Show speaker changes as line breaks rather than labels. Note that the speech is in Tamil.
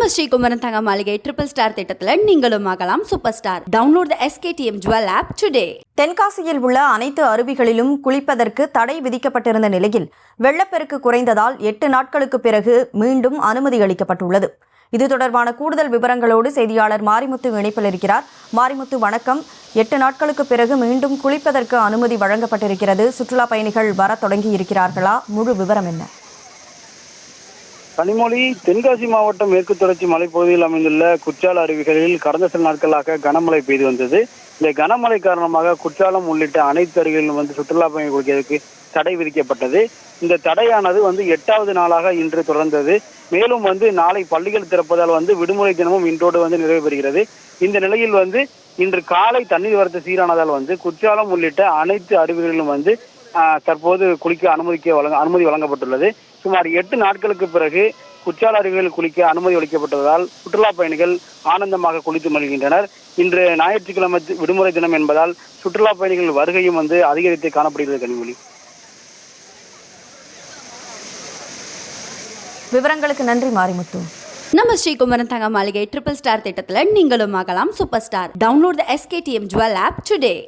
நம்ம ஸ்ரீகுமரன் தங்க மாளிகை ட்ரிபிள் ஸ்டார் திட்டத்தில் நீங்களும் ஆகலாம் super star. Download the SKTM Jewel app today.
தென்காசியில் உள்ள அனைத்து அருவிகளிலும் குளிப்பதற்கு தடை விதிக்கப்பட்டிருந்த நிலையில் வெள்ளப்பெருக்கு குறைந்ததால் 8 நாட்களுக்கு பிறகு மீண்டும் அனுமதி அளிக்கப்பட்டுள்ளது. இது தொடர்பான கூடுதல் விவரங்களோடு செய்தியாளர் மாரிமுத்து இணைப்பில் இருக்கிறார். மாரிமுத்து, வணக்கம். 8 நாட்களுக்கு பிறகு மீண்டும் குளிப்பதற்கு அனுமதி வழங்கப்பட்டிருக்கிறது. சுற்றுலா பயணிகள் வர தொடங்கி இருக்கிறார்களா? முழு விவரம் என்ன?
கனிமொழி, தென்காசி மாவட்டம் மேற்கு தொடர்ச்சி மலைப்பகுதியில் அமைந்துள்ள குற்றால அருவிகளில் கடந்த சில நாட்களாக கனமழை பெய்து வந்தது. இந்த கனமழை காரணமாக குற்றாலம் உள்ளிட்ட அனைத்து அருவிகளிலும் சுற்றுலா பயணிகள் குளிக்கிறதுக்கு தடை விதிக்கப்பட்டது. இந்த தடையானது 8வது நாளாக இன்று தொடர்ந்தது. மேலும் நாளை பள்ளிகள் திறப்பதால் விடுமுறை தினமும் இன்றோடு நிறைவு பெறுகிறது. இந்த நிலையில் இன்று காலை தண்ணீர் வரத்து சீரானதால் குற்றாலம் உள்ளிட்ட அனைத்து அருவிகளிலும் தற்போது குளிக்க அனுமதி வழங்கப்பட்டுள்ளது. சுமார் 8 நாட்களுக்கு பிறகு குற்றால அருவிகளில் குளிக்க அனுமதி அளிக்கப்பட்டதால் சுற்றுலா பயணிகள் ஆனந்தமாக குளித்து மகிழ்கின்றனர். இன்று ஞாயிற்றுக்கிழமை விடுமுறை தினம் என்பதால் சுற்றுலா பயணிகள் வருகையும் அதிகரித்து காணப்படுகிறது. கனிமொழி,
விவரங்களுக்கு நன்றி மாரிமுத்து.
நம்ம ஸ்ரீகுமரன் தங்க மாளிகை ட்ரிபிள் ஸ்டார் திட்டத்தில் நீங்களும் ஆகலாம் super star. Download the SKTM Jewel app today.